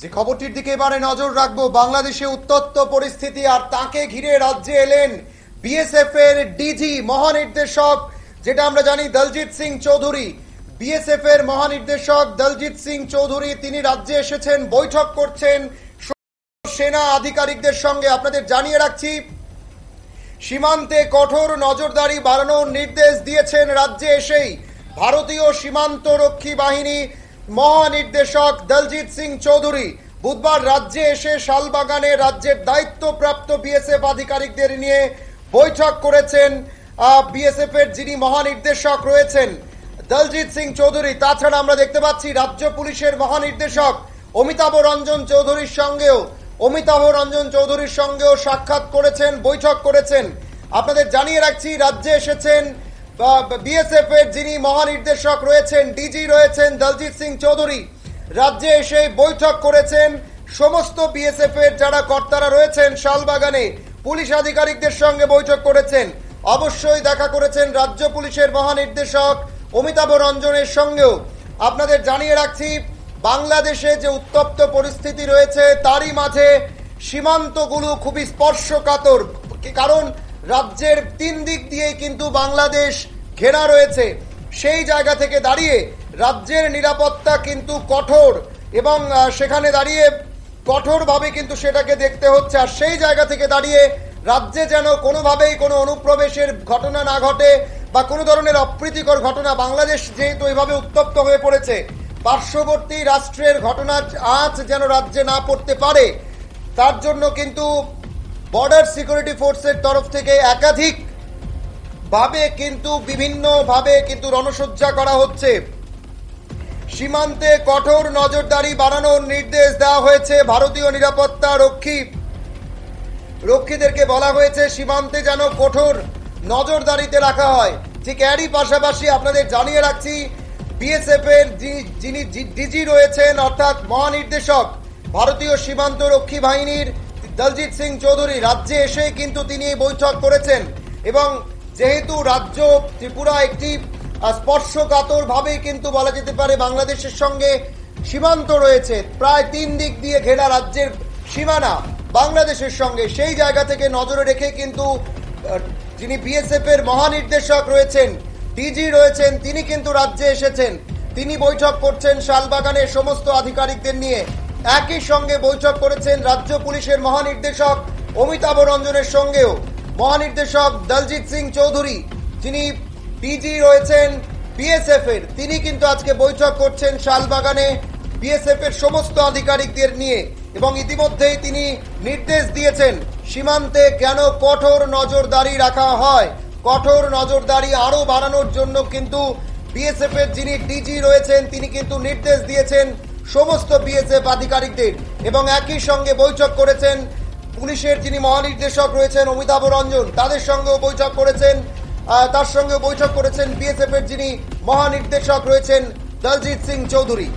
যে খবরটির দিকে এবারে নজর রাখবো, বাংলাদেশে উত্তপ্ত পরিস্থিতি আর তাকে ঘিরে রাজ্যে এলেন বিএসএফ এর ডিজি মহানির্দেশক, যেটা আমরা জানি দলজিৎ সিং চৌধুরী। বিএসএফ এর মহানির্দেশক দলজিৎ সিং চৌধুরী তিনি রাজ্যে এসেছেন, বৈঠক করছেন সেনা আধিকারিকদের সঙ্গে। আপনাদের জানিয়ে রাখছি, সীমান্তে কঠোর নজরদারি বাড়ানোর নির্দেশ দিয়েছেন রাজ্যে এসেই ভারতীয় সীমান্ত রক্ষী বাহিনী মহানির্দেশক দলজিৎ সিং চৌধুরী। বুধবার রাজ্যে এসে শালবাগানে রাজ্যের দায়িত্বপ্রাপ্ত বিএসএফ আধিকারিকদের নিয়ে বৈঠক করেছেন বিএসএফ এর যিনি মহানির্দেশক রয়েছেন দলজিৎ সিং চৌধুরী। তাছাড়া আমরা দেখতে পাচ্ছি রাজ্য পুলিশের মহানির্দেশক অমিতাভ রঞ্জন চৌধুরীর সঙ্গেও সাক্ষাৎ করেছেন, বৈঠক করেছেন। আপনাদের জানিয়ে রাখছি, রাজ্যে এসেছেন বিএসএফ এর যিনি মহানির্দেশক রয়েছেন, ডিজি রয়েছেন দলজিৎ সিং চৌধুরী। রাজ্যে এসে বৈঠক করেছেন সমস্ত বিএসএফ এর যারা কর্তারা রয়েছেন শালবাগানে, পুলিশ আধিকারিকদের সঙ্গে বৈঠক করেছেন। অবশ্যই দেখা করেছেন রাজ্য পুলিশের মহানির্দেশক অমিতাভ রঞ্জনের সঙ্গেও। আপনাদের জানিয়ে রাখছি, বাংলাদেশে যে উত্তপ্ত পরিস্থিতি রয়েছে তারই মাঝে সীমান্তগুলো খুবই স্পর্শকাতর, কারণ রাজ্যের তিন দিক দিয়ে কিন্তু বাংলাদেশ ঘেরা রয়েছে। সেই জায়গা থেকে দাঁড়িয়ে রাজ্যের নিরাপত্তা কিন্তু কঠোর, এবং সেখানে দাঁড়িয়ে কঠোরভাবে কিন্তু সেটাকে দেখতে হচ্ছে। আর সেই জায়গা থেকে দাঁড়িয়ে রাজ্যে যেন কোনোভাবেই কোনো অনুপ্রবেশের ঘটনা না ঘটে বা কোনো ধরনের অপ্রীতিকর ঘটনা, বাংলাদেশ যেহেতু এভাবে উত্তপ্ত হয়ে পড়েছে, পার্শ্ববর্তী রাষ্ট্রের ঘটনার আঁচ যেন রাজ্যে না পড়তে পারে, তার জন্য কিন্তু বর্ডার সিকিউরিটি ফোর্সের তরফ থেকে একাধিক ভাবে কিন্তু বিভিন্নভাবে কিন্তু রণসজ্জা করা হচ্ছে। সীমান্তে কঠোর নজরদারি বাড়ানোর নির্দেশ দেওয়া হয়েছে। ভারতীয় নিরাপত্তা রক্ষীদেরকে বলা হয়েছে সীমান্তে যেন কঠোর নজরদারিতে রাখা হয়। ঠিক এরই পাশাপাশি আপনাদের জানিয়ে রাখছি, বিএসএফ এর যিনি ডিজি রয়েছেন অর্থাৎ মহানির্দেশক ভারতীয় সীমান্ত রক্ষী বাহিনীর দলজিৎ সিং চৌধুরী রাজ্যে এসে কিন্তু তিনি এই বৈঠক করেছেন। এবং যেহেতু রাজ্য ত্রিপুরা একটি স্পর্শকাতর ভাবে কিন্তু বলা যেতে পারে বাংলাদেশের সঙ্গে সীমান্ত রয়েছে, প্রায় তিন দিক দিয়ে ঘেরা রাজ্যের সীমানা বাংলাদেশের সঙ্গে, সেই জায়গা থেকে নজরে রেখে কিন্তু যিনি বিএসএফ এর মহানির্দেশক রয়েছেন, ডিজি রয়েছেন, তিনি কিন্তু রাজ্যে এসেছেন। তিনি বৈঠক করছেন শালবাগানের সমস্ত আধিকারিকদের নিয়ে। একই সঙ্গে বৈঠক করেছেন রাজ্য পুলিশের মহানির্দেশক অমিতাভ রঞ্জনের সঙ্গেও। মহানির্দেশক দলজিৎ সিং চৌধুরী যিনি ডিজি রয়েছেন বিএসএফ এর, তিনি কিন্তু আজকে বৈঠক করছেন শালবাগানে বিএসএফ এর সমস্ত আধিকারিকদের নিয়ে। এবং ইতিমধ্যেই তিনি নির্দেশ দিয়েছেন সীমান্তে কেন কঠোর নজরদারি রাখা হয়, কঠোর নজরদারি আরো বাড়ানোর জন্য কিন্তু বিএসএফ এর যিনি ডিজি রয়েছেন তিনি কিন্তু নির্দেশ দিয়েছেন সমস্ত বিএসএফ আধিকারিকদের। এবং একই সঙ্গে বৈঠক করেছেন পুলিশের যিনি মহানির্দেশক রয়েছেন অমিতাভ রঞ্জন, তাদের সঙ্গেও বৈঠক করেছেন। তার সঙ্গে বৈঠক করেছেন বিএসএফ এর যিনি মহানির্দেশক রয়েছেন দলজিৎ সিং চৌধুরী।